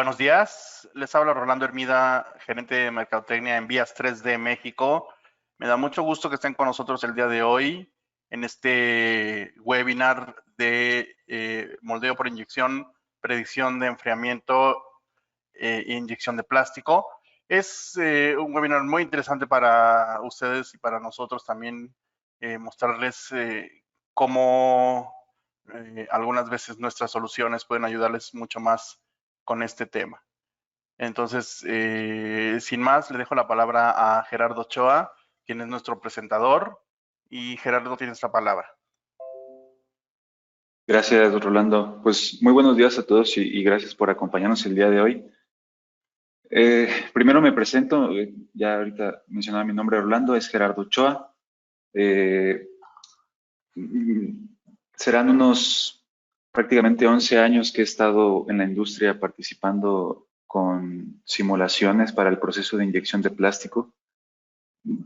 Buenos días, les habla Rolando Hermida, gerente de Mercadotecnia en Vías 3D México. Me da mucho gusto que estén con nosotros el día de hoy en este webinar de moldeo por inyección, predicción de enfriamiento e inyección de plástico. Es un webinar muy interesante para ustedes y para nosotros también mostrarles cómo algunas veces nuestras soluciones pueden ayudarles mucho más con este tema. Entonces, sin más, le dejo la palabra a Gerardo Ochoa, quien es nuestro presentador. Y Gerardo, tienes la palabra. Gracias, Rolando. Pues muy buenos días a todos y gracias por acompañarnos el día de hoy. Primero me presento, ya ahorita mencionaba mi nombre, Rolando, es Gerardo Ochoa. Serán unos prácticamente 11 años que he estado en la industria participando con simulaciones para el proceso de inyección de plástico,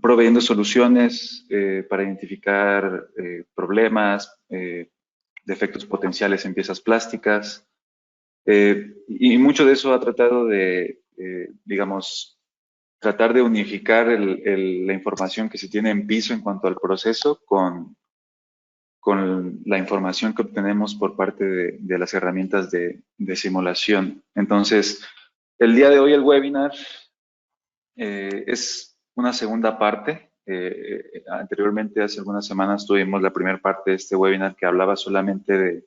proveyendo soluciones para identificar problemas, defectos potenciales en piezas plásticas. Y mucho de eso ha tratado de, digamos, tratar de unificar la información que se tiene en piso en cuanto al proceso con la información que obtenemos por parte de las herramientas de simulación. Entonces, el día de hoy el webinar es una segunda parte. Anteriormente, hace algunas semanas, tuvimos la primera parte de este webinar que hablaba solamente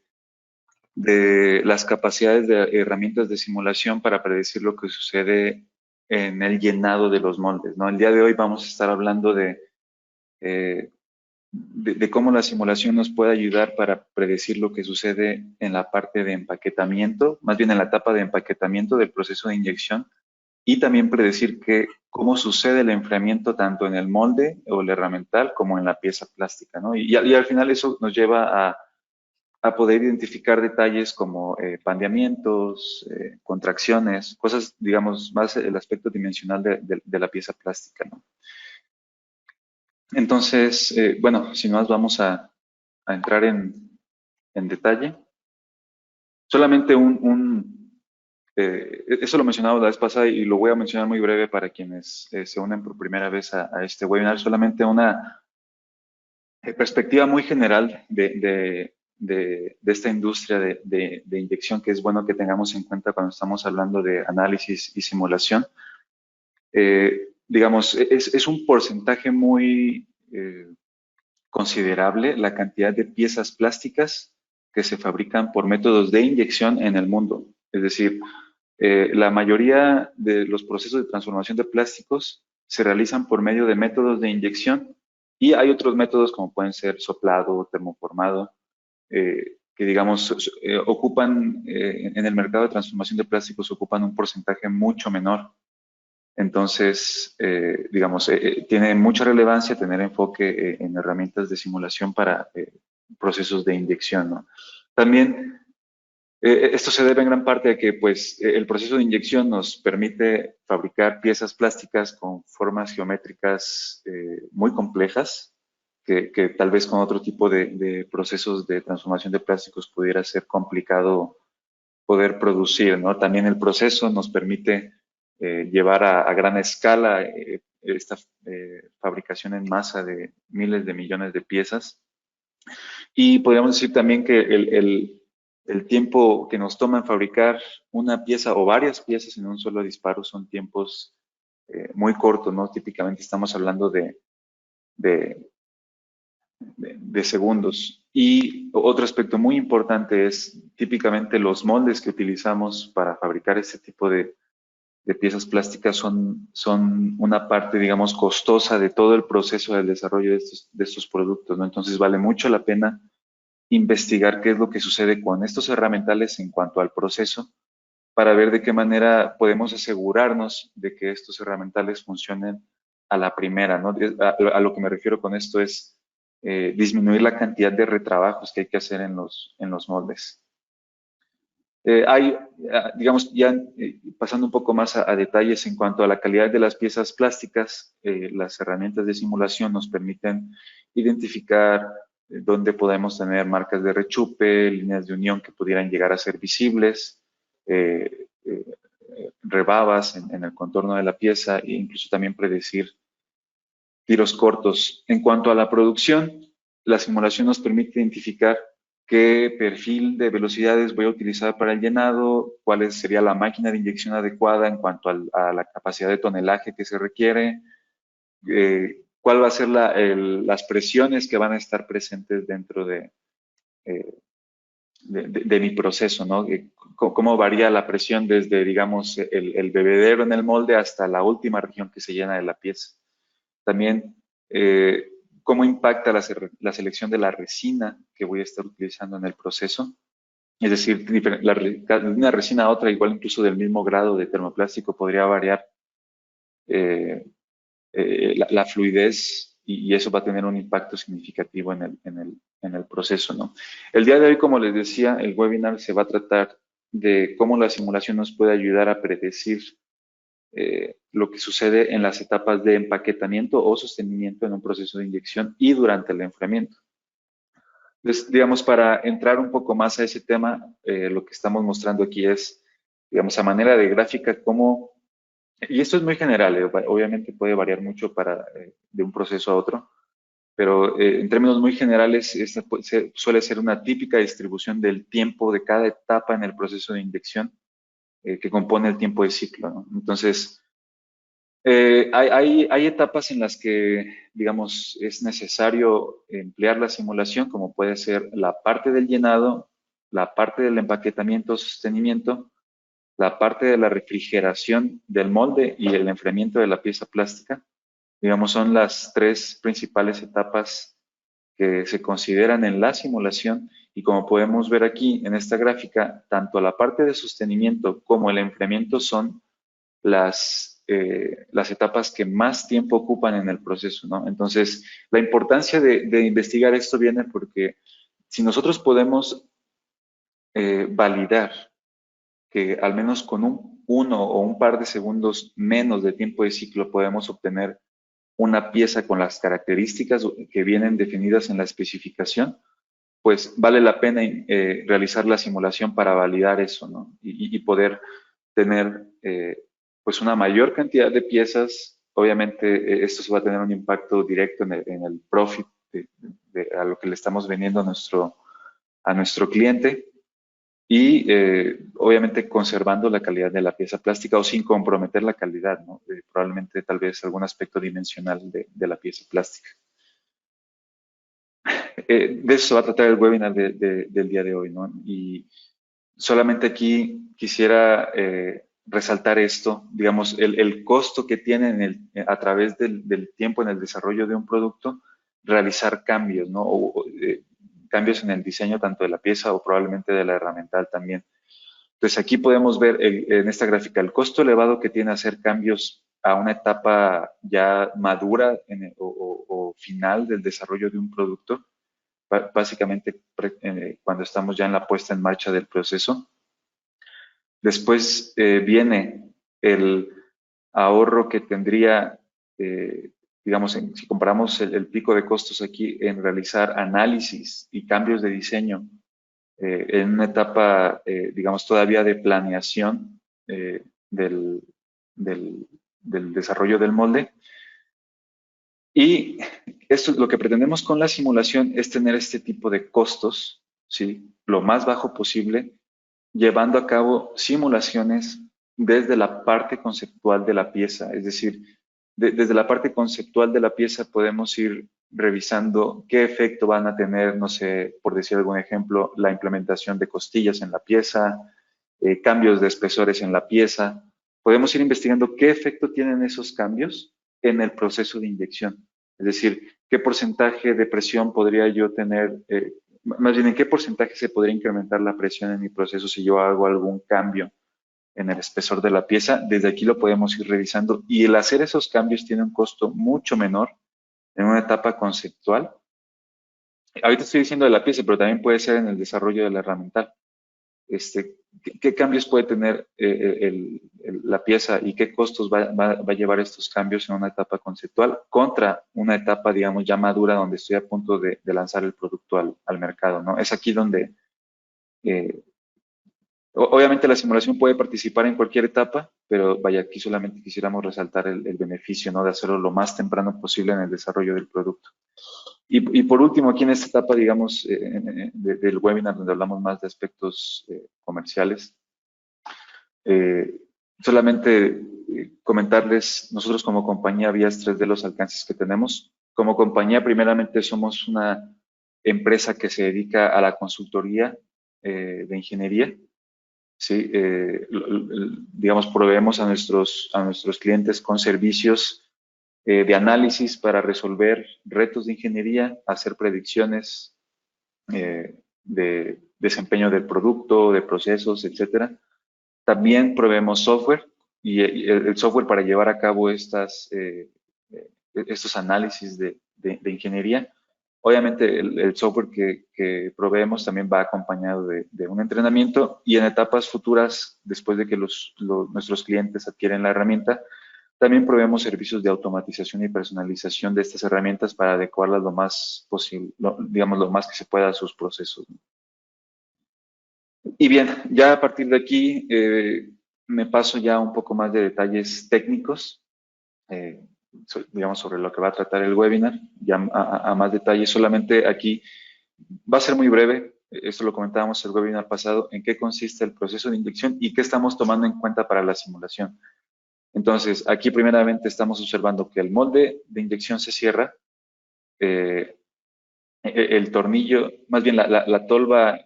de las capacidades de herramientas de simulación para predecir lo que sucede en el llenado de los moldes, ¿no? El día de hoy vamos a estar hablando de cómo la simulación nos puede ayudar para predecir lo que sucede en la parte de empaquetamiento, más bien en la etapa de empaquetamiento del proceso de inyección, y también predecir cómo sucede el enfriamiento tanto en el molde o el herramental como en la pieza plástica, ¿no? Y al final eso nos lleva a poder identificar detalles como pandeamientos, contracciones, cosas, digamos, más el aspecto dimensional de la pieza plástica, ¿no? Entonces, bueno, sin más vamos a entrar en detalle. Solamente eso lo mencionaba la vez pasada y lo voy a mencionar muy breve para quienes se unen por primera vez a este webinar, solamente una perspectiva muy general de esta industria de inyección que es bueno que tengamos en cuenta cuando estamos hablando de análisis y simulación. Digamos, es un porcentaje muy considerable la cantidad de piezas plásticas que se fabrican por métodos de inyección en el mundo. Es decir, la mayoría de los procesos de transformación de plásticos se realizan por medio de métodos de inyección y hay otros métodos como pueden ser soplado, termoformado, que digamos ocupan en el mercado de transformación de plásticos ocupan un porcentaje mucho menor. Entonces, digamos, tiene mucha relevancia tener enfoque en herramientas de simulación para procesos de inyección, ¿no? También esto se debe en gran parte a que pues, el proceso de inyección nos permite fabricar piezas plásticas con formas geométricas muy complejas, que tal vez con otro tipo de procesos de transformación de plásticos pudiera ser complicado poder producir, ¿no? También el proceso nos permite llevar a gran escala esta fabricación en masa de miles de millones de piezas. Y podríamos decir también que el tiempo que nos toma en fabricar una pieza o varias piezas en un solo disparo son tiempos muy cortos, ¿no? Típicamente estamos hablando de segundos. Y otro aspecto muy importante es típicamente los moldes que utilizamos para fabricar este tipo de piezas plásticas son una parte, digamos, costosa de todo el proceso del desarrollo de estos productos, ¿no? Entonces vale mucho la pena investigar qué es lo que sucede con estos herramientales en cuanto al proceso para ver de qué manera podemos asegurarnos de que estos herramientales funcionen a la primera, ¿no? A lo que me refiero con esto es disminuir la cantidad de retrabajos que hay que hacer en los moldes. Digamos, ya pasando un poco más a detalles en cuanto a la calidad de las piezas plásticas, las herramientas de simulación nos permiten identificar dónde podemos tener marcas de rechupe, líneas de unión que pudieran llegar a ser visibles, rebabas en el contorno de la pieza e incluso también predecir tiros cortos. En cuanto a la producción, la simulación nos permite identificar qué perfil de velocidades voy a utilizar para el llenado, cuál sería la máquina de inyección adecuada en cuanto a la capacidad de tonelaje que se requiere, cuál va a ser las presiones que van a estar presentes dentro eh, de mi proceso, ¿no? Cómo varía la presión desde, digamos, el bebedero en el molde hasta la última región que se llena de la pieza. También, cómo impacta la selección de la resina que voy a estar utilizando en el proceso. Es decir, de una resina a otra, igual incluso del mismo grado de termoplástico, podría variar eh, la fluidez y eso va a tener un impacto significativo en el proceso, ¿no? El día de hoy, como les decía, el webinar se va a tratar de cómo la simulación nos puede ayudar a predecir lo que sucede en las etapas de empaquetamiento o sostenimiento en un proceso de inyección y durante el enfriamiento. Entonces, digamos, para entrar un poco más a ese tema, lo que estamos mostrando aquí es, digamos, a manera de gráfica, cómo, y esto es muy general, obviamente puede variar mucho de un proceso a otro, pero en términos muy generales, esta suele ser una típica distribución del tiempo de cada etapa en el proceso de inyección que compone el tiempo de ciclo, ¿no? Entonces, hay etapas en las que, digamos, es necesario emplear la simulación, como puede ser la parte del llenado, la parte del empaquetamiento o sostenimiento, la parte de la refrigeración del molde y el enfriamiento de la pieza plástica. Digamos, son las tres principales etapas que se consideran en la simulación y como podemos ver aquí en esta gráfica, tanto la parte de sostenimiento como el enfriamiento son las etapas que más tiempo ocupan en el proceso, ¿no? Entonces, la importancia de investigar esto viene porque si nosotros podemos validar que al menos con uno o un par de segundos menos de tiempo de ciclo podemos obtener una pieza con las características que vienen definidas en la especificación, pues vale la pena realizar la simulación para validar eso, ¿no? Y poder tener pues una mayor cantidad de piezas. Obviamente esto se va a tener un impacto directo en el profit a lo que le estamos vendiendo a nuestro cliente y obviamente conservando la calidad de la pieza plástica o sin comprometer la calidad, ¿no? Probablemente tal vez algún aspecto dimensional de la pieza plástica. De eso se va a tratar el webinar del día de hoy, ¿no? Y solamente aquí quisiera resaltar esto, digamos, el costo que tiene a través del tiempo en el desarrollo de un producto, realizar cambios, ¿no? Cambios en el diseño tanto de la pieza o probablemente de la herramienta también. Entonces aquí podemos ver en esta gráfica el costo elevado que tiene hacer cambios a una etapa ya madura o final del desarrollo de un producto, básicamente cuando estamos ya en la puesta en marcha del proceso. Después viene el ahorro que tendría, digamos, si comparamos el pico de costos aquí en realizar análisis y cambios de diseño en una etapa, digamos, todavía de planeación del, del desarrollo del molde. Y esto es lo que pretendemos con la simulación, es tener este tipo de costos, ¿sí? Lo más bajo posible, llevando a cabo simulaciones desde la parte conceptual de la pieza. Es decir, desde la parte conceptual de la pieza podemos ir revisando qué efecto van a tener, no sé, por decir algún ejemplo, la implementación de costillas en la pieza, cambios de espesores en la pieza. Podemos ir investigando qué efecto tienen esos cambios en el proceso de inyección. Es decir, qué porcentaje de presión podría yo tener, más bien en qué porcentaje se podría incrementar la presión en mi proceso si yo hago algún cambio en el espesor de la pieza. Desde aquí lo podemos ir revisando y el hacer esos cambios tiene un costo mucho menor en una etapa conceptual. Ahorita estoy diciendo de la pieza, pero también puede ser en el desarrollo de la herramienta. ¿Qué cambios puede tener la pieza y qué costos va a llevar estos cambios en una etapa conceptual contra una etapa, digamos, ya madura donde estoy a punto de lanzar el producto al mercado, ¿no? Es aquí donde Obviamente la simulación puede participar en cualquier etapa, pero vaya, aquí solamente quisiéramos resaltar el beneficio, ¿no? De hacerlo lo más temprano posible en el desarrollo del producto. Y por último, aquí en esta etapa, digamos, del webinar, donde hablamos más de aspectos comerciales, eh, solamente comentarles, nosotros como compañía Vías 3D los alcances que tenemos. Como compañía, primeramente, somos una empresa que se dedica a la consultoría de ingeniería. Sí, digamos, proveemos a nuestros clientes con servicios de análisis para resolver retos de ingeniería, hacer predicciones de desempeño del producto, de procesos, etcétera. También proveemos software y el software para llevar a cabo estos análisis de ingeniería. Obviamente el software que proveemos también va acompañado de un entrenamiento y en etapas futuras, después de que nuestros clientes adquieren la herramienta, también proveemos servicios de automatización y personalización de estas herramientas para adecuarlas lo más posible, digamos, lo más que se pueda a sus procesos, ¿no? Y bien, ya a partir de aquí me paso ya un poco más de detalles técnicos, eh, digamos, sobre lo que va a tratar el webinar, ya a más detalles. Solamente aquí va a ser muy breve, esto lo comentábamos el webinar pasado, en qué consiste el proceso de inyección y qué estamos tomando en cuenta para la simulación. Entonces, aquí primeramente estamos observando que el molde de inyección se cierra, eh, el tornillo, más bien la tolva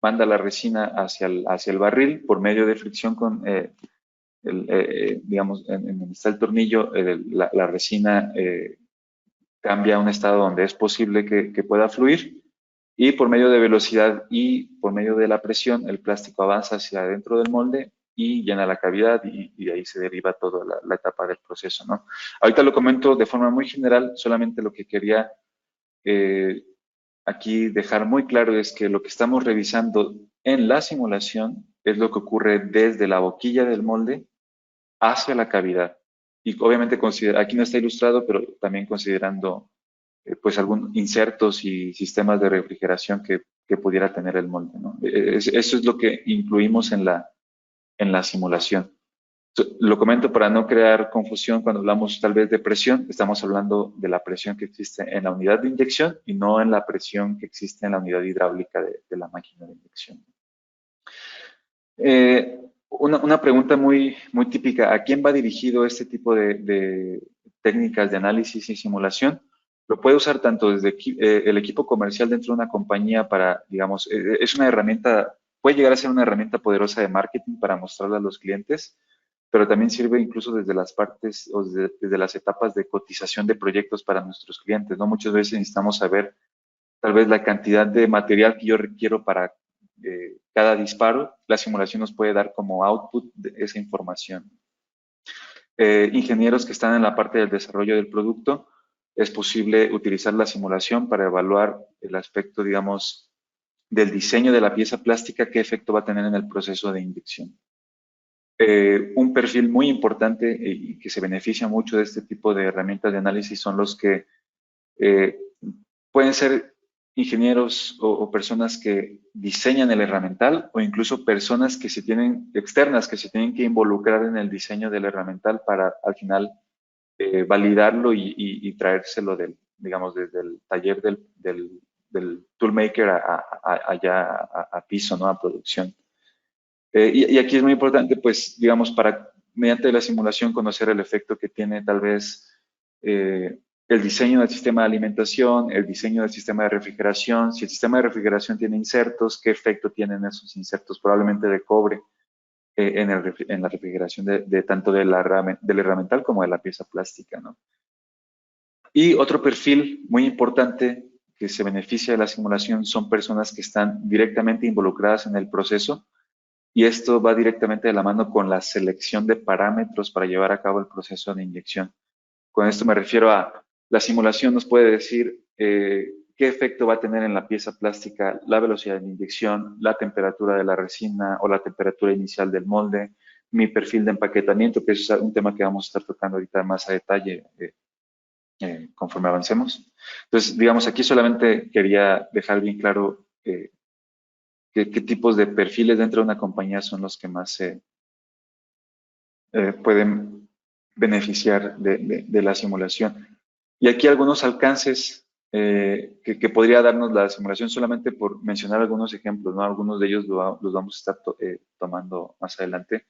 manda la resina hacia el barril por medio de fricción con, digamos, en donde está el tornillo, la resina cambia a un estado donde es posible que pueda fluir y por medio de velocidad y por medio de la presión el plástico avanza hacia adentro del molde y llena la cavidad y de ahí se deriva toda la etapa del proceso, ¿no? Ahorita lo comento de forma muy general, solamente lo que quería eh, aquí dejar muy claro es que lo que estamos revisando en la simulación es lo que ocurre desde la boquilla del molde hacia la cavidad. Y obviamente aquí no está ilustrado, pero también considerando pues algún insertos y sistemas de refrigeración que pudiera tener el molde, ¿no? Eso es lo que incluimos en la simulación. Lo comento para no crear confusión cuando hablamos tal vez de presión, estamos hablando de la presión que existe en la unidad de inyección y no en la presión que existe en la unidad hidráulica de la máquina de inyección. Una pregunta muy, muy típica, ¿a quién va dirigido este tipo de técnicas de análisis y simulación? Lo puede usar tanto desde el equipo comercial dentro de una compañía para, digamos, es una herramienta, puede llegar a ser una herramienta poderosa de marketing para mostrarla a los clientes, pero también sirve incluso desde las partes o desde las etapas de cotización de proyectos para nuestros clientes, ¿no? Muchas veces necesitamos saber tal vez la cantidad de material que yo requiero para cada disparo. La simulación nos puede dar como output de esa información. Ingenieros que están en la parte del desarrollo del producto, es posible utilizar la simulación para evaluar el aspecto, digamos, del diseño de la pieza plástica, qué efecto va a tener en el proceso de inyección. Un perfil muy importante y que se beneficia mucho de este tipo de herramientas de análisis son los que eh, pueden ser ingenieros o personas que diseñan el herramental o incluso personas que se tienen externas que se tienen que involucrar en el diseño del herramental para al final validarlo y traérselo digamos, desde el taller del toolmaker allá a piso, ¿no? A producción. Y aquí es muy importante, pues, digamos, para mediante la simulación conocer el efecto que tiene tal vez el diseño del sistema de alimentación, el diseño del sistema de refrigeración. Si el sistema de refrigeración tiene insertos, ¿qué efecto tienen esos insertos? Probablemente de cobre en la refrigeración tanto del herramental como de la pieza plástica, ¿no? Y otro perfil muy importante que se beneficia de la simulación son personas que están directamente involucradas en el proceso y esto va directamente de la mano con la selección de parámetros para llevar a cabo el proceso de inyección. Con esto me refiero a la simulación nos puede decir qué efecto va a tener en la pieza plástica la velocidad de inyección, la temperatura de la resina o la temperatura inicial del molde, mi perfil de empaquetamiento, que es un tema que vamos a estar tocando ahorita más a detalle conforme avancemos. Entonces, digamos, aquí solamente quería dejar bien claro qué tipos de perfiles dentro de una compañía son los que más se pueden beneficiar de la simulación. Y aquí algunos alcances que podría darnos la simulación, solamente por mencionar algunos ejemplos, ¿no? Algunos de ellos los vamos a estar tomando más adelante,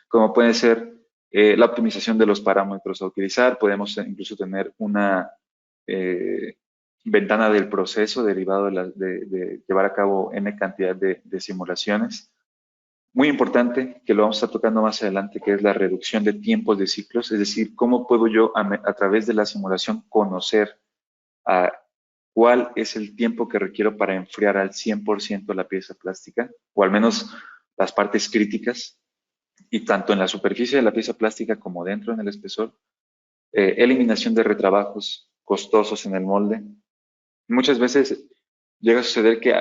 como puede ser la optimización de los parámetros a utilizar. Podemos incluso tener una eh, ventana del proceso derivado de llevar a cabo n cantidad de simulaciones. Muy importante, que lo vamos a estar tocando más adelante, que es la reducción de tiempos de ciclos, es decir, cómo puedo yo a través de la simulación conocer a cuál es el tiempo que requiero para enfriar al 100% la pieza plástica, o al menos las partes críticas, y tanto en la superficie de la pieza plástica como dentro en el espesor. Eliminación de retrabajos costosos en el molde. Muchas veces llega a suceder que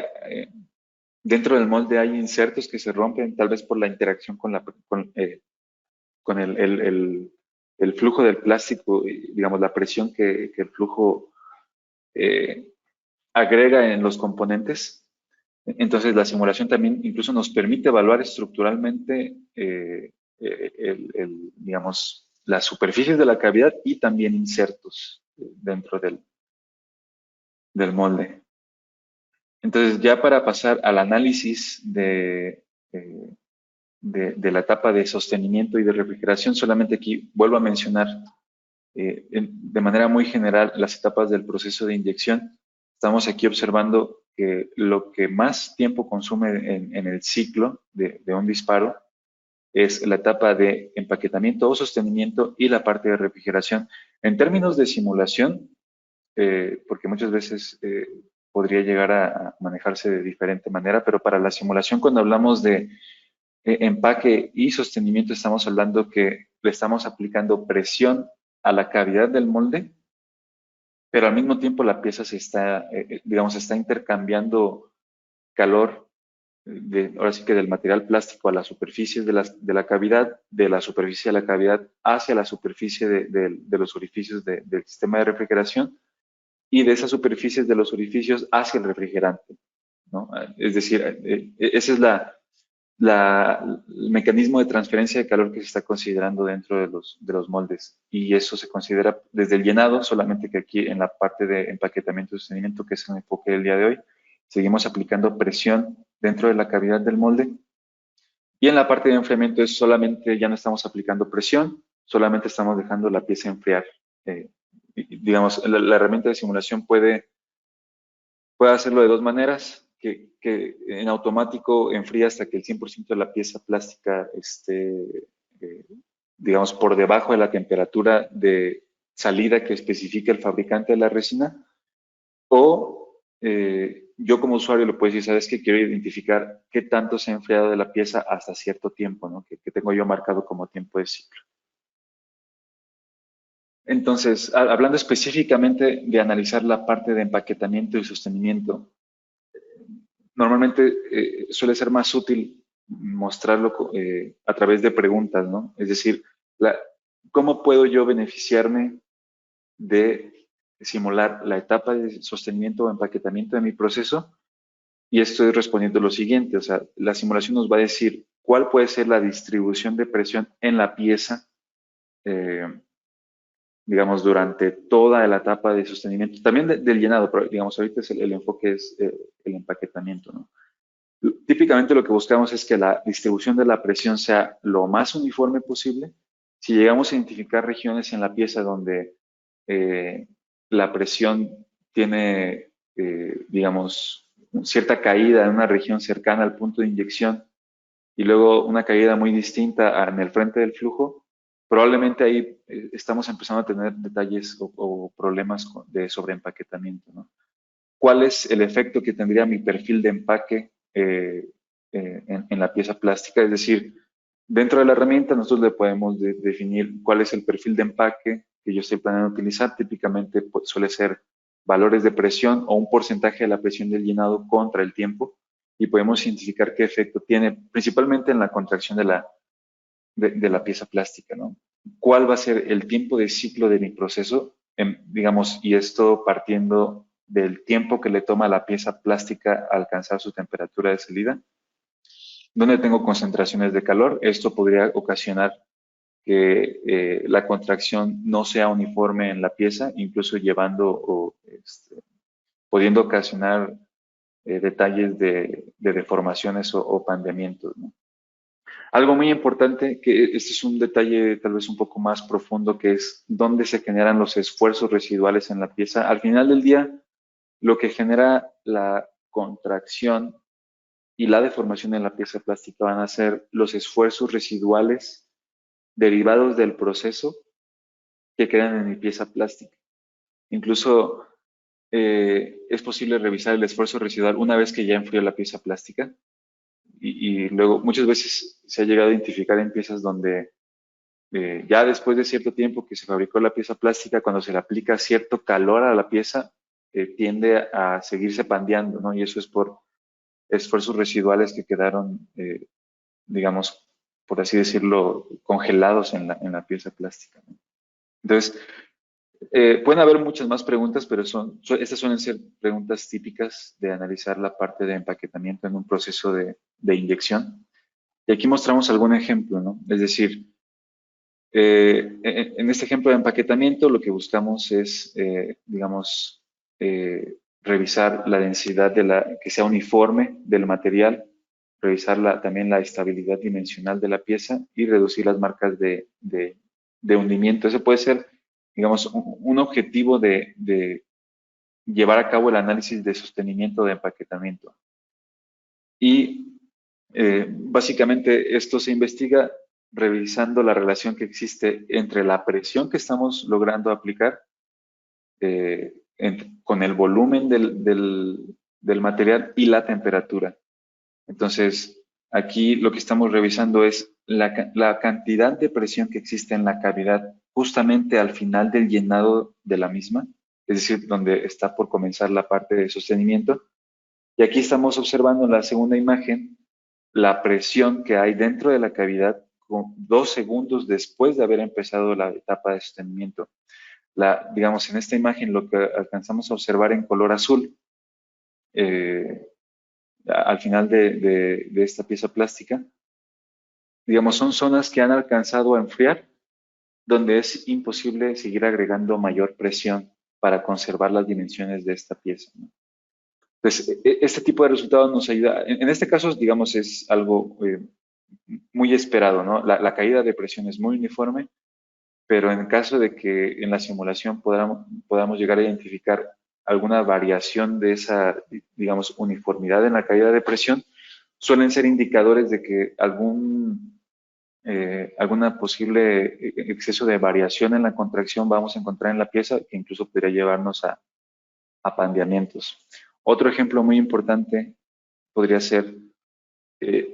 dentro del molde hay insertos que se rompen, tal vez por la interacción con el flujo del plástico, y, digamos, la presión que el flujo eh, agrega en los componentes. Entonces, la simulación también incluso nos permite evaluar estructuralmente, digamos, las superficies de la cavidad y también insertos dentro del molde. Entonces, ya para pasar al análisis de la etapa de sostenimiento y de refrigeración, solamente aquí vuelvo a mencionar de manera muy general las etapas del proceso de inyección. Estamos aquí observando que lo que más tiempo consume en el ciclo de un disparo es la etapa de empaquetamiento o sostenimiento y la parte de refrigeración. En términos de simulación, porque muchas veces podría llegar a manejarse de diferente manera, pero para la simulación, cuando hablamos de empaque y sostenimiento, estamos hablando que le estamos aplicando presión a la cavidad del molde, pero al mismo tiempo la pieza se está, digamos, está intercambiando calor ahora sí que del material plástico a las superficies de la cavidad, de la superficie de la cavidad hacia la superficie de los orificios del sistema de refrigeración, y de esas superficies de los orificios hacia el refrigerante, ¿no? Es decir, ese es el mecanismo de transferencia de calor que se está considerando dentro de los moldes, y eso se considera desde el llenado, solamente que aquí en la parte de empaquetamiento y sostenimiento, que es el enfoque del día de hoy, seguimos aplicando presión dentro de la cavidad del molde, y en la parte de enfriamiento es solamente, ya no estamos aplicando presión, solamente estamos dejando la pieza enfriar. Digamos, la herramienta de simulación puede hacerlo de dos maneras, que en automático enfría hasta que el 100% de la pieza plástica esté, digamos, por debajo de la temperatura de salida que especifica el fabricante de la resina, o yo como usuario lo puedo decir, sabes que quiero identificar qué tanto se ha enfriado de la pieza hasta cierto tiempo, ¿no? Que tengo yo marcado como tiempo de ciclo. Entonces, hablando específicamente de analizar la parte de empaquetamiento y sostenimiento, normalmente suele ser más útil mostrarlo a través de preguntas, ¿no? Es decir, ¿cómo puedo yo beneficiarme de simular la etapa de sostenimiento o empaquetamiento de mi proceso? Y estoy respondiendo lo siguiente, o sea, la simulación nos va a decir cuál puede ser la distribución de presión en la pieza, eh, digamos, durante toda la etapa de sostenimiento, también del llenado, pero digamos, ahorita el enfoque es el empaquetamiento, ¿no? Típicamente lo que buscamos es que la distribución de la presión sea lo más uniforme posible. Si llegamos a identificar regiones en la pieza donde eh, la presión tiene, digamos, cierta caída en una región cercana al punto de inyección y luego una caída muy distinta en el frente del flujo, probablemente ahí estamos empezando a tener detalles o problemas de sobreempaquetamiento, ¿no? ¿Cuál es el efecto que tendría mi perfil de empaque en la pieza plástica? Es decir, dentro de la herramienta nosotros le podemos definir cuál es el perfil de empaque que yo estoy planeando utilizar. Típicamente pues, suele ser valores de presión o un porcentaje de la presión del llenado contra el tiempo, y podemos identificar qué efecto tiene, principalmente en la contracción de la pieza plástica, ¿no? ¿Cuál va a ser el tiempo de ciclo de mi proceso? Digamos, y esto partiendo del tiempo que le toma a la pieza plástica alcanzar su temperatura de salida. Donde tengo concentraciones de calor, esto podría ocasionar que la contracción no sea uniforme en la pieza, incluso llevando o pudiendo ocasionar detalles de deformaciones o pandeamientos, ¿no? Algo muy importante, que este es un detalle tal vez un poco más profundo, que es dónde se generan los esfuerzos residuales en la pieza. Al final del día, lo que genera la contracción y la deformación en la pieza plástica van a ser los esfuerzos residuales derivados del proceso que quedan en mi pieza plástica. Incluso es posible revisar el esfuerzo residual una vez que ya enfrió la pieza plástica y luego muchas veces se ha llegado a identificar en piezas donde ya después de cierto tiempo que se fabricó la pieza plástica, cuando se le aplica cierto calor a la pieza, tiende a seguirse pandeando, ¿no? Y eso es por esfuerzos residuales que quedaron, digamos, por así decirlo, congelados en la pieza plástica, ¿no? Entonces, pueden haber muchas más preguntas, pero estas suelen ser preguntas típicas de analizar la parte de empaquetamiento en un proceso de inyección. Y aquí mostramos algún ejemplo, ¿no? Es decir, en este ejemplo de empaquetamiento lo que buscamos es, digamos, revisar la densidad que sea uniforme del material, revisar también la estabilidad dimensional de la pieza y reducir las marcas de hundimiento. Ese puede ser, digamos, un objetivo de llevar a cabo el análisis de sostenimiento de empaquetamiento. Y básicamente esto se investiga revisando la relación que existe entre la presión que estamos logrando aplicar con el volumen del material y la temperatura. Entonces, aquí lo que estamos revisando es la cantidad de presión que existe en la cavidad justamente al final del llenado de la misma, es decir, donde está por comenzar la parte de sostenimiento. Y aquí estamos observando en la segunda imagen la presión que hay dentro de la cavidad 2 segundos después de haber empezado la etapa de sostenimiento. Digamos, en esta imagen lo que alcanzamos a observar en color azul, al final de esta pieza plástica, digamos, son zonas que han alcanzado a enfriar, donde es imposible seguir agregando mayor presión para conservar las dimensiones de esta pieza, ¿no? Entonces, este tipo de resultados nos ayuda. En este caso, digamos, es algo muy esperado, ¿no? La caída de presión es muy uniforme, pero en caso de que en la simulación podamos llegar a identificar alguna variación de esa, digamos, uniformidad en la caída de presión, suelen ser indicadores de que alguna posible exceso de variación en la contracción vamos a encontrar en la pieza que incluso podría llevarnos a pandeamientos. Otro ejemplo muy importante podría ser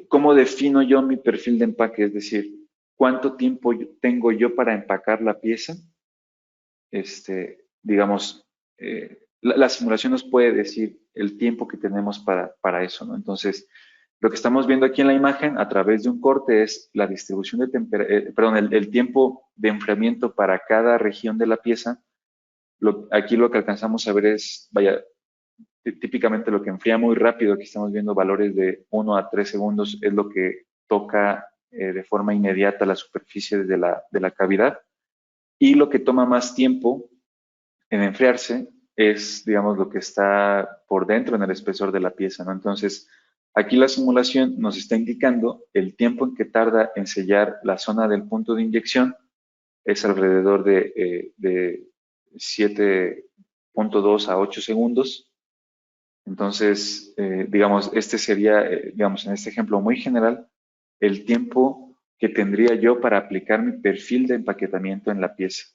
cómo defino yo mi perfil de empaque, es decir, cuánto tiempo tengo yo para empacar la pieza. Digamos, la simulación nos puede decir el tiempo que tenemos para eso, ¿no? Entonces, lo que estamos viendo aquí en la imagen a través de un corte es la distribución el tiempo de enfriamiento para cada región de la pieza. Aquí lo que alcanzamos a ver es, vaya, típicamente lo que enfría muy rápido, aquí estamos viendo valores de 1 a 3 segundos, es lo que toca de forma inmediata la superficie de la cavidad. Y lo que toma más tiempo en enfriarse es, digamos, lo que está por dentro en el espesor de la pieza, ¿no? Entonces, aquí la simulación nos está indicando el tiempo en que tarda en sellar la zona del punto de inyección, es alrededor de 7.2 a 8 segundos. Entonces, digamos, este sería, digamos, en este ejemplo muy general, el tiempo que tendría yo para aplicar mi perfil de empaquetamiento en la pieza.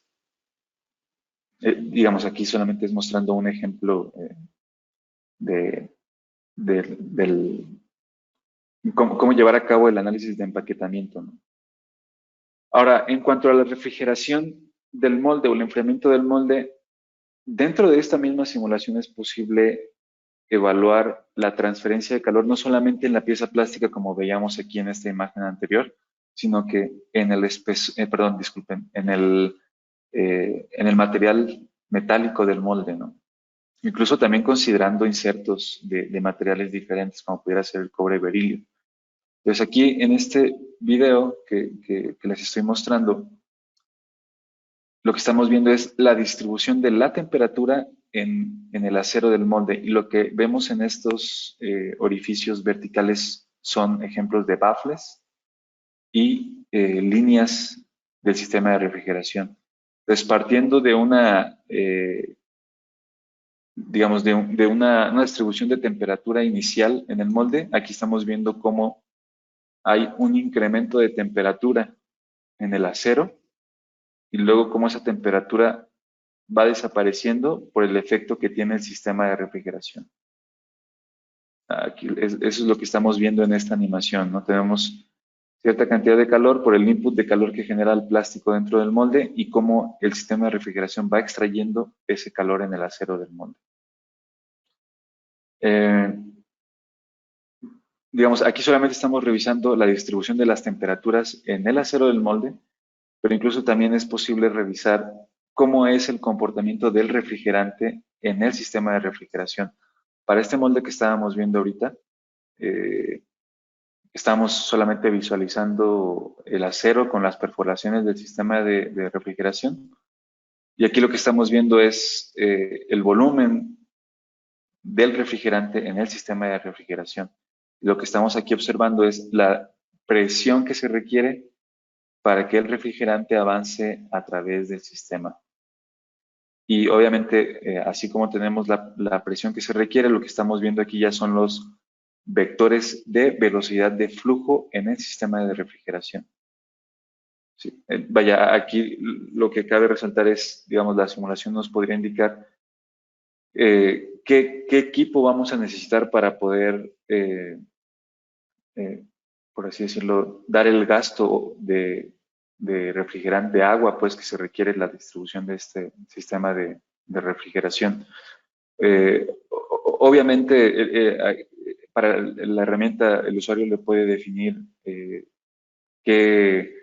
Digamos, aquí solamente es mostrando un ejemplo del cómo llevar a cabo el análisis de empaquetamiento, ¿no? Ahora, en cuanto a la refrigeración del molde o el enfriamiento del molde, dentro de esta misma simulación es posible evaluar la transferencia de calor no solamente en la pieza plástica como veíamos aquí en esta imagen anterior, sino que en en el material metálico del molde, ¿no? incluso también considerando insertos de materiales diferentes, como pudiera ser el cobre berilio. Entonces aquí en este video que les estoy mostrando, lo que estamos viendo es la distribución de la temperatura en el acero del molde, y lo que vemos en estos orificios verticales son ejemplos de baffles y líneas del sistema de refrigeración. Entonces, partiendo de una, digamos, de una distribución de temperatura inicial en el molde, aquí estamos viendo cómo hay un incremento de temperatura en el acero, y luego cómo esa temperatura va desapareciendo por el efecto que tiene el sistema de refrigeración. Aquí eso es lo que estamos viendo en esta animación, ¿no? Tenemos cierta cantidad de calor por el input de calor que genera el plástico dentro del molde, y cómo el sistema de refrigeración va extrayendo ese calor en el acero del molde. Digamos, aquí solamente estamos revisando la distribución de las temperaturas en el acero del molde, pero incluso también es posible revisar cómo es el comportamiento del refrigerante en el sistema de refrigeración. Para este molde que estábamos viendo ahorita, estamos solamente visualizando el acero con las perforaciones del sistema de refrigeración. Y aquí lo que estamos viendo es el volumen del refrigerante en el sistema de refrigeración. Lo que estamos aquí observando es la presión que se requiere para que el refrigerante avance a través del sistema. Y obviamente, así como tenemos la presión que se requiere, lo que estamos viendo aquí ya son los vectores de velocidad de flujo en el sistema de refrigeración. Sí, vaya, aquí lo que cabe resaltar es, digamos, la simulación nos podría indicar qué equipo vamos a necesitar para poder, por así decirlo, dar el gasto de refrigerante de agua, pues, que se requiere la distribución de este sistema de refrigeración. Obviamente, para la herramienta, el usuario le puede definir qué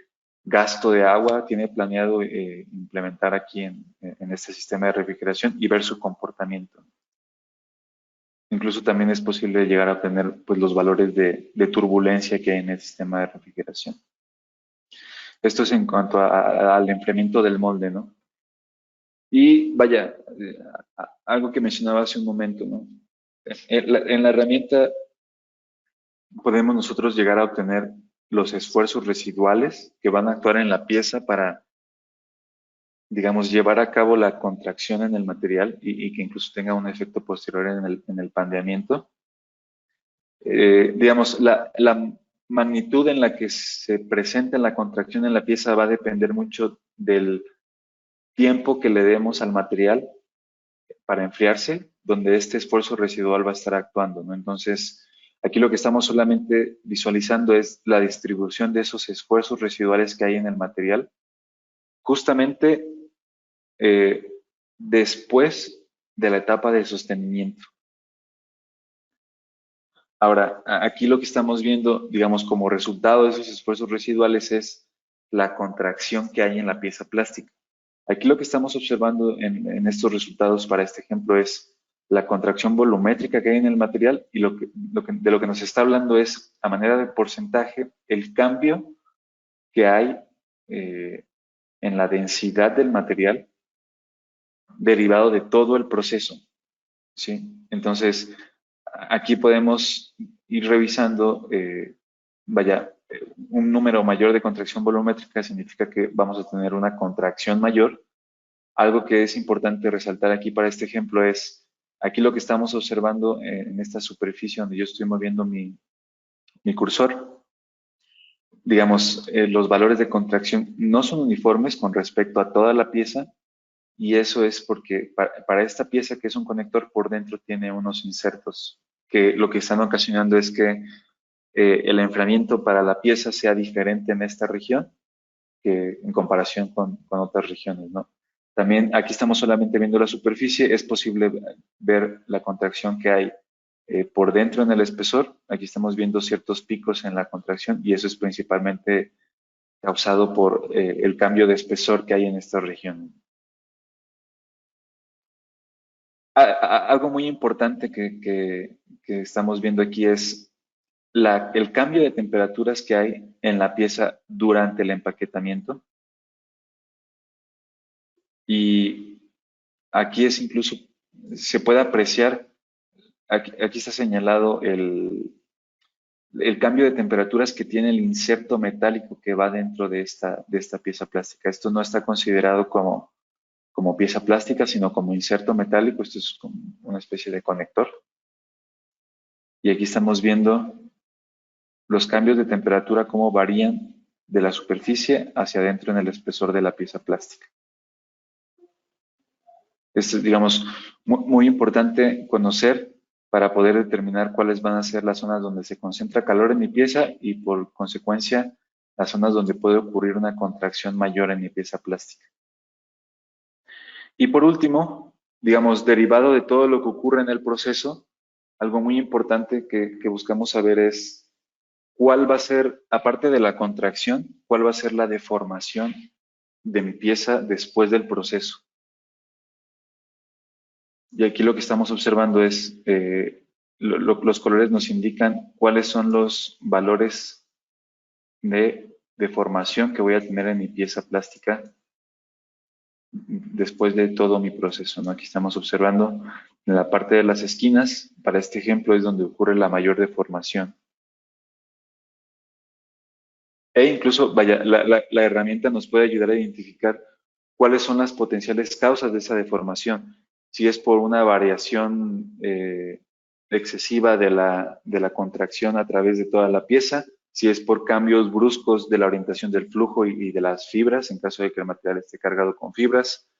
gasto de agua tiene planeado implementar aquí en este sistema de refrigeración y ver su comportamiento. Incluso también es posible llegar a obtener, pues, los valores de turbulencia que hay en el sistema de refrigeración. Esto es en cuanto al enfriamiento del molde, ¿no? Y vaya, algo que mencionaba hace un momento, ¿no? En la herramienta podemos nosotros llegar a obtener los esfuerzos residuales que van a actuar en la pieza para, digamos, llevar a cabo la contracción en el material, y que incluso tenga un efecto posterior en el pandeamiento. Digamos, la magnitud en la que se presenta la contracción en la pieza va a depender mucho del tiempo que le demos al material para enfriarse, donde este esfuerzo residual va a estar actuando, ¿no? Entonces, aquí lo que estamos solamente visualizando es la distribución de esos esfuerzos residuales que hay en el material, justamente después de la etapa de sostenimiento. Ahora, aquí lo que estamos viendo, digamos, como resultado de esos esfuerzos residuales es la contracción que hay en la pieza plástica. Aquí lo que estamos observando en estos resultados para este ejemplo es la contracción volumétrica que hay en el material, y de lo que nos está hablando es, a manera de porcentaje, el cambio que hay en la densidad del material derivado de todo el proceso, ¿sí? Entonces, aquí podemos ir revisando, vaya, un número mayor de contracción volumétrica significa que vamos a tener una contracción mayor. Algo que es importante resaltar aquí para este ejemplo es, aquí lo que estamos observando en esta superficie donde yo estoy moviendo mi cursor, digamos, los valores de contracción no son uniformes con respecto a toda la pieza, y eso es porque para esta pieza, que es un conector, por dentro tiene unos insertos que lo que están ocasionando es que el enfriamiento para la pieza sea diferente en esta región que en comparación con otras regiones, ¿no? También aquí estamos solamente viendo la superficie, es posible ver la contracción que hay por dentro en el espesor. Aquí estamos viendo ciertos picos en la contracción, y eso es principalmente causado por el cambio de espesor que hay en esta región. Algo muy importante que estamos viendo aquí es el cambio de temperaturas que hay en la pieza durante el empaquetamiento. Y aquí es incluso, se puede apreciar, aquí está señalado el cambio de temperaturas que tiene el inserto metálico que va dentro de esta pieza plástica. Esto no está considerado como pieza plástica, sino como inserto metálico. Esto es como una especie de conector. Y aquí estamos viendo los cambios de temperatura, cómo varían de la superficie hacia adentro en el espesor de la pieza plástica. Esto es, digamos, muy importante conocer para poder determinar cuáles van a ser las zonas donde se concentra calor en mi pieza y por consecuencia las zonas donde puede ocurrir una contracción mayor en mi pieza plástica. Y por último, digamos, derivado de todo lo que ocurre en el proceso, algo muy importante que buscamos saber es cuál va a ser, aparte de la contracción, cuál va a ser la deformación de mi pieza después del proceso. Y aquí lo que estamos observando es, los colores nos indican cuáles son los valores de deformación que voy a tener en mi pieza plástica después de todo mi proceso, ¿no? Aquí estamos observando en la parte de las esquinas, para este ejemplo es donde ocurre la mayor deformación. E incluso, vaya, la herramienta nos puede ayudar a identificar cuáles son las potenciales causas de esa deformación. Si es por una variación excesiva de la contracción a través de toda la pieza, si es por cambios bruscos de la orientación del flujo y de las fibras, en caso de que el material esté cargado con fibras,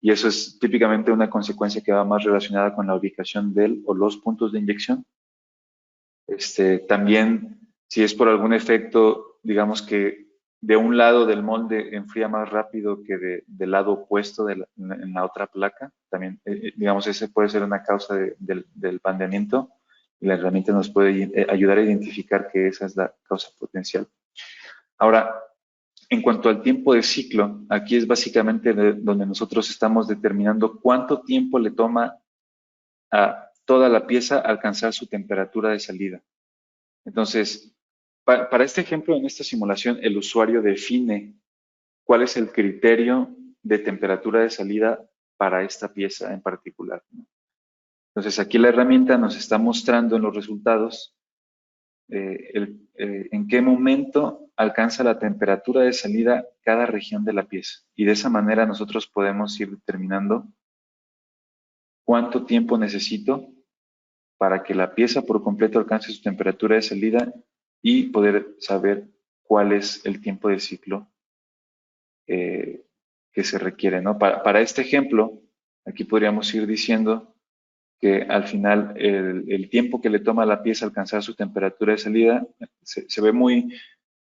y eso es típicamente una consecuencia que va más relacionada con la ubicación del o los puntos de inyección. También, si es por algún efecto, digamos que de un lado del molde enfría más rápido que del lado opuesto en la otra placa, también, digamos, ese puede ser una causa del pandeamiento y la herramienta nos puede ayudar a identificar que esa es la causa potencial. Ahora, en cuanto al tiempo de ciclo, aquí es básicamente donde nosotros estamos determinando cuánto tiempo le toma a toda la pieza alcanzar su temperatura de salida. Entonces, para este ejemplo, en esta simulación, el usuario define cuál es el criterio de temperatura de salida para esta pieza en particular, ¿no? Entonces, aquí la herramienta nos está mostrando en los resultados en qué momento alcanza la temperatura de salida cada región de la pieza. Y de esa manera nosotros podemos ir determinando cuánto tiempo necesito para que la pieza por completo alcance su temperatura de salida y poder saber cuál es el tiempo de ciclo que se requiere, ¿no? Para este ejemplo, aquí podríamos ir diciendo que al final el tiempo que le toma a la pieza alcanzar su temperatura de salida se ve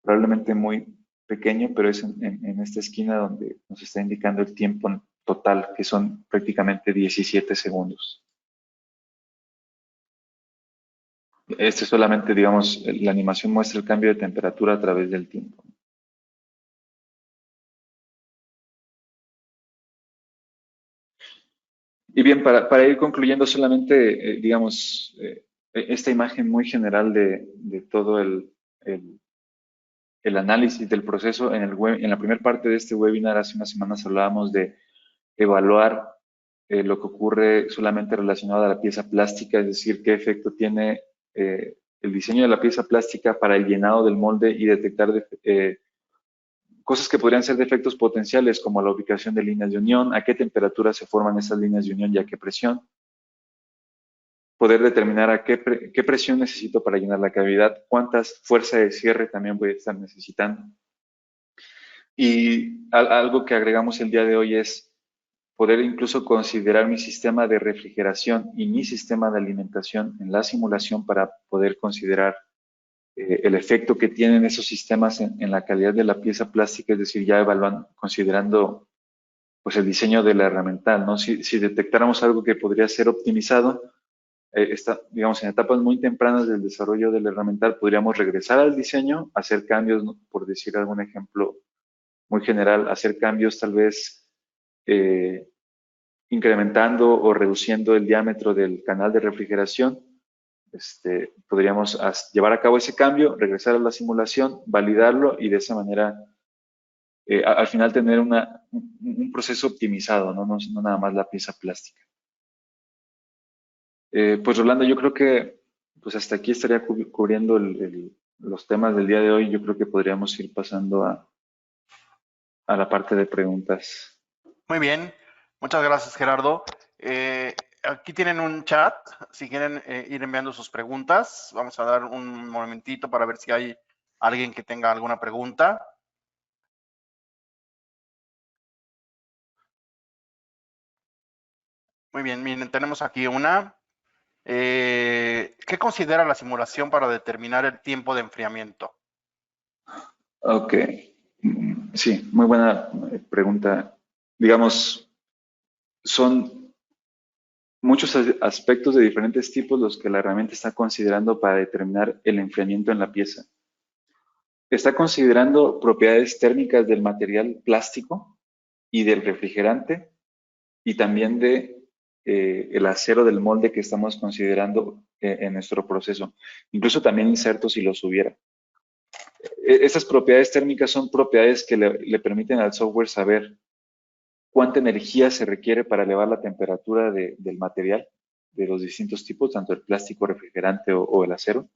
probablemente muy pequeño, pero es en esta esquina donde nos está indicando el tiempo total, que son prácticamente 17 segundos. Este solamente, digamos, la animación muestra el cambio de temperatura a través del tiempo. Y bien, para ir concluyendo solamente, digamos, esta imagen muy general de todo el análisis del proceso. En la primera parte de este webinar, hace unas semanas hablábamos de evaluar lo que ocurre solamente relacionado a la pieza plástica, es decir, qué efecto tiene el diseño de la pieza plástica para el llenado del molde y detectar cosas que podrían ser defectos potenciales, como la ubicación de líneas de unión, a qué temperatura se forman esas líneas de unión y a qué presión. Poder determinar a qué presión necesito para llenar la cavidad, cuántas fuerzas de cierre también voy a estar necesitando. Y algo que agregamos el día de hoy es poder incluso considerar mi sistema de refrigeración y mi sistema de alimentación en la simulación para poder considerar el efecto que tienen esos sistemas en la calidad de la pieza plástica, es decir, ya considerando pues el diseño de la herramienta, ¿no? Si detectáramos algo que podría ser optimizado, digamos, en etapas muy tempranas del desarrollo del herramienta, podríamos regresar al diseño, hacer cambios, ¿no? Por decir algún ejemplo muy general, hacer cambios tal vez incrementando o reduciendo el diámetro del canal de refrigeración, podríamos llevar a cabo ese cambio, regresar a la simulación, validarlo y de esa manera al final tener un proceso optimizado, no nada más la pieza plástica. Pues Rolando, yo creo que pues hasta aquí estaría cubriendo los temas del día de hoy. Yo creo que podríamos ir pasando a la parte de preguntas. Muy bien, muchas gracias, Gerardo. Aquí tienen un chat, si quieren ir enviando sus preguntas. Vamos a dar un momentito para ver si hay alguien que tenga alguna pregunta. Muy bien, miren, tenemos aquí una. ¿Qué considera la simulación para determinar el tiempo de enfriamiento? Ok, sí, muy buena pregunta. Digamos, son muchos aspectos de diferentes tipos los que la herramienta está considerando para determinar el enfriamiento en la pieza. Está considerando propiedades térmicas del material plástico y del refrigerante y también de el acero del molde que estamos considerando en nuestro proceso. Incluso también insertos si los hubiera. Estas propiedades térmicas son propiedades que le permiten al software saber cuánta energía se requiere para elevar la temperatura del material de los distintos tipos, tanto el plástico, refrigerante o el acero,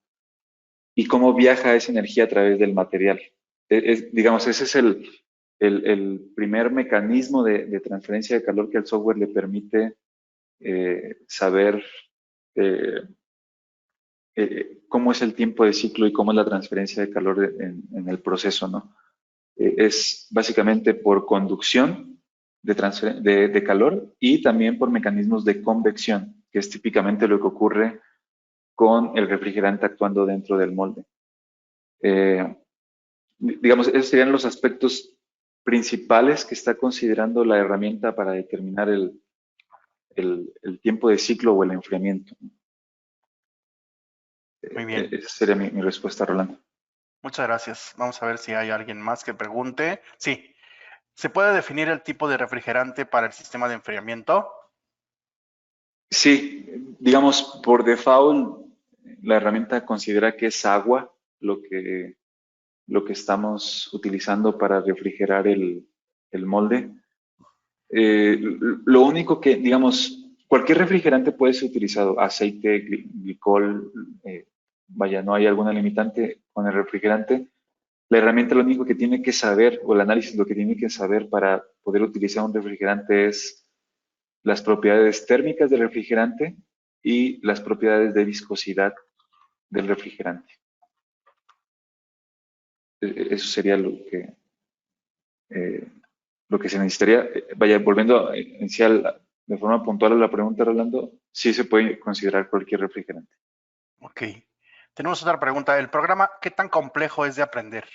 y cómo viaja esa energía a través del material. Digamos, ese es el primer mecanismo de transferencia de calor que el software le permite saber cómo es el tiempo de ciclo y cómo es la transferencia de calor en el proceso, ¿no? Es básicamente por conducción de calor y también por mecanismos de convección, que es típicamente lo que ocurre con el refrigerante actuando dentro del molde. Digamos, esos serían los aspectos principales que está considerando la herramienta para determinar el tiempo de ciclo o el enfriamiento. Muy bien, Esa sería mi respuesta, Rolando. muchas gracias. Vamos a ver si hay alguien más que pregunte. Sí, ¿se puede definir el tipo de refrigerante para el sistema de enfriamiento? Sí, digamos, por default, la herramienta considera que es agua lo que estamos utilizando para refrigerar el molde. Lo único que, digamos, cualquier refrigerante puede ser utilizado, aceite, glicol, vaya, no hay alguna limitante con el refrigerante. La herramienta lo único que tiene que saber, o el análisis lo que tiene que saber para poder utilizar un refrigerante es las propiedades térmicas del refrigerante y las propiedades de viscosidad del refrigerante. Eso sería lo que se necesitaría. Vaya, volviendo en sí de forma puntual a la pregunta, Rolando, sí se puede considerar cualquier refrigerante. Ok. Tenemos otra pregunta. ¿El programa qué tan complejo es de aprender?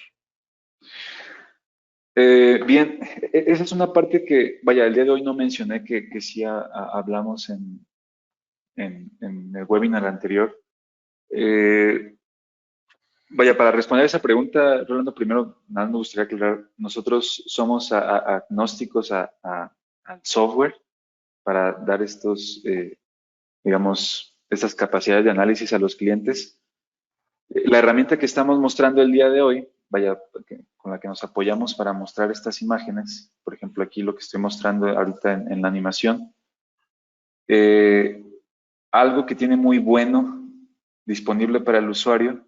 Bien, esa es una parte que, vaya, el día de hoy no mencioné que sí hablamos en el webinar anterior. Vaya, para responder a esa pregunta, Rolando, primero, nada me gustaría aclarar, nosotros somos agnósticos al software para dar digamos, estas capacidades de análisis a los clientes. La herramienta que estamos mostrando el día de hoy, vaya, con la que nos apoyamos para mostrar estas imágenes, por ejemplo, aquí lo que estoy mostrando ahorita en la animación, eh, algo que tiene muy bueno disponible para el usuario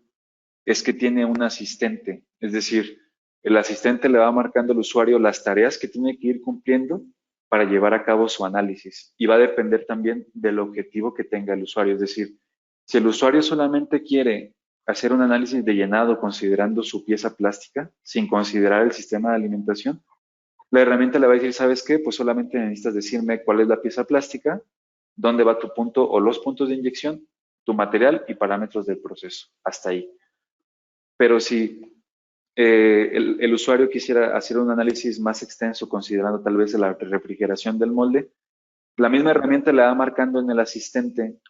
es que tiene un asistente, es decir, el asistente le va marcando al usuario las tareas que tiene que ir cumpliendo para llevar a cabo su análisis y va a depender también del objetivo que tenga el usuario, es decir, si el usuario solamente quiere hacer un análisis de llenado considerando su pieza plástica, sin considerar el sistema de alimentación, la herramienta le va a decir, ¿sabes qué? Pues solamente necesitas decirme cuál es la pieza plástica, dónde va tu punto o los puntos de inyección, tu material y parámetros del proceso. Hasta ahí. Pero si el usuario quisiera hacer un análisis más extenso, considerando tal vez la refrigeración del molde, la misma herramienta le va marcando en el asistente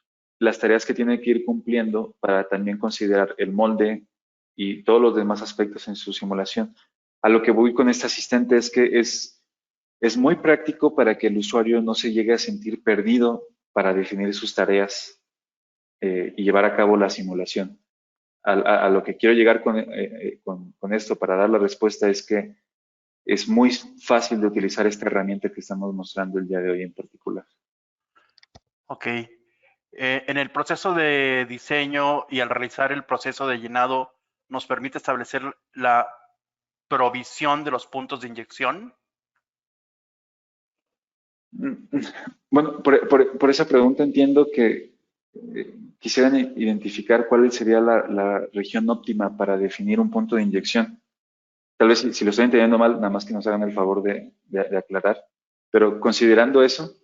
las tareas que tiene que ir cumpliendo para también considerar el molde y todos los demás aspectos en su simulación. A lo que voy con este asistente es que es Es muy práctico para que el usuario no se llegue a sentir perdido para definir sus tareas y llevar a cabo la simulación. A lo que quiero llegar con esto para dar la respuesta es que es muy fácil de utilizar esta herramienta que estamos mostrando el día de hoy en particular. Ok. En el proceso de diseño y al realizar el proceso de llenado, ¿nos permite establecer la provisión de los puntos de inyección? Bueno, por esa pregunta entiendo que quisieran identificar cuál sería la región óptima para definir un punto de inyección. Tal vez si lo estoy entendiendo mal, nada más que nos hagan el favor de aclarar. Pero considerando eso,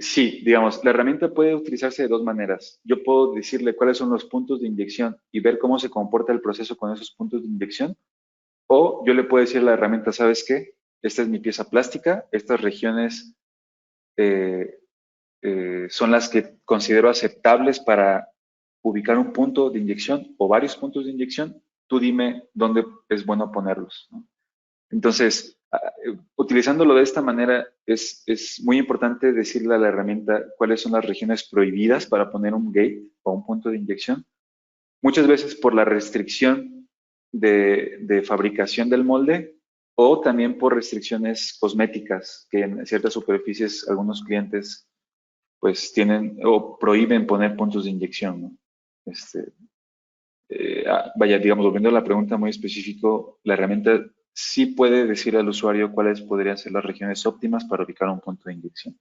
sí, digamos, la herramienta puede utilizarse de dos maneras. Yo puedo decirle cuáles son los puntos de inyección y ver cómo se comporta el proceso con esos puntos de inyección. O yo le puedo decir a la herramienta, ¿sabes qué? Esta es mi pieza plástica, estas regiones eh, son las que considero aceptables para ubicar un punto de inyección o varios puntos de inyección. Tú dime dónde es bueno ponerlos, ¿no? Entonces, utilizándolo de esta manera, es muy importante decirle a la herramienta cuáles son las regiones prohibidas para poner un gate o un punto de inyección. Muchas veces por la restricción de fabricación del molde o también por restricciones cosméticas que en ciertas superficies algunos clientes pues tienen o prohíben poner puntos de inyección, ¿no? Vaya, digamos, volviendo a la pregunta muy específico, la herramienta sí puede decir al usuario cuáles podrían ser las regiones óptimas para ubicar un punto de inyección.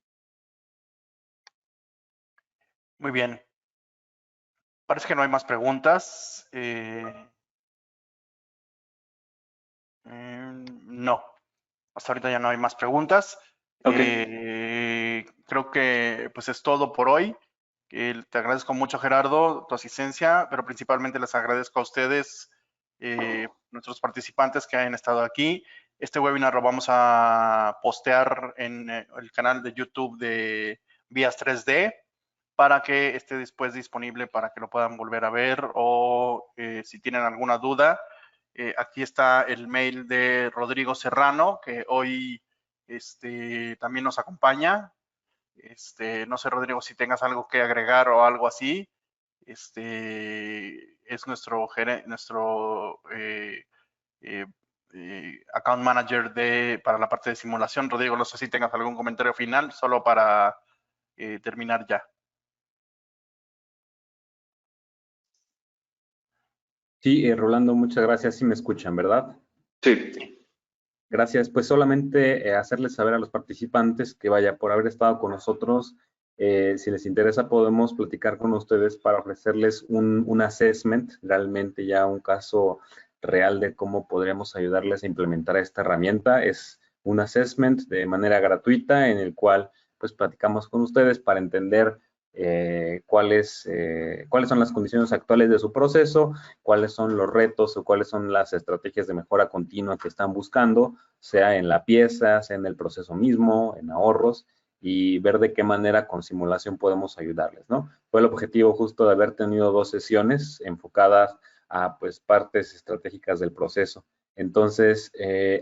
Muy bien. Parece que no hay más preguntas. No, hasta ahorita ya no hay más preguntas. Ok, Creo que pues es todo por hoy. Te agradezco mucho, Gerardo, tu asistencia, pero principalmente les agradezco a ustedes, nuestros participantes que hayan estado aquí. Este webinar lo vamos a postear en el canal de YouTube de Vías 3D para que esté después disponible para que lo puedan volver a ver o si tienen alguna duda. Aquí está el mail de Rodrigo Serrano, que hoy también nos acompaña. No sé, Rodrigo, si tengas algo que agregar o algo así. Es nuestro eh, account manager para la parte de simulación. Rodrigo, no sé si tengas algún comentario final, solo para terminar ya. Sí, Rolando, muchas gracias. Sí me escuchan, ¿verdad? sí, Gracias. Pues solamente hacerles saber a los participantes que vaya por haber estado con nosotros. Si les interesa, podemos platicar con ustedes para ofrecerles un assessment, realmente ya un caso real de cómo podríamos ayudarles a implementar esta herramienta. Es un assessment de manera gratuita en el cual pues platicamos con ustedes para entender cuáles son las condiciones actuales de su proceso, cuáles son los retos o cuáles son las estrategias de mejora continua que están buscando, sea en la pieza, sea en el proceso mismo, en ahorros, y ver de qué manera con simulación podemos ayudarles, ¿no? Fue el objetivo justo de haber tenido 2 sesiones enfocadas a pues partes estratégicas del proceso. Entonces,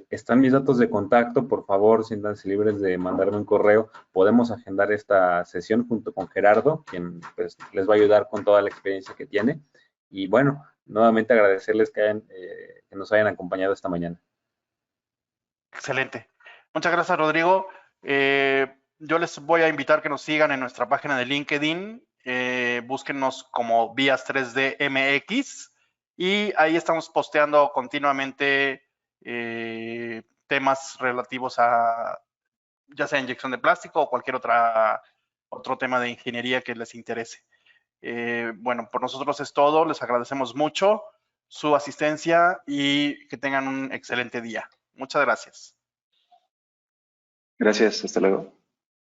están mis datos de contacto, por favor, siéntanse libres de mandarme un correo. Podemos agendar esta sesión junto con Gerardo, quien pues, les va a ayudar con toda la experiencia que tiene. Y bueno, nuevamente agradecerles que nos hayan acompañado esta mañana. Excelente. Muchas gracias, Rodrigo. Yo les voy a invitar que nos sigan en nuestra página de LinkedIn. Búsquennos como Vías 3D MX y ahí estamos posteando continuamente temas relativos a ya sea inyección de plástico o cualquier otro tema de ingeniería que les interese. Bueno, por nosotros es todo. Les agradecemos mucho su asistencia y que tengan un excelente día. Muchas gracias. gracias, hasta luego.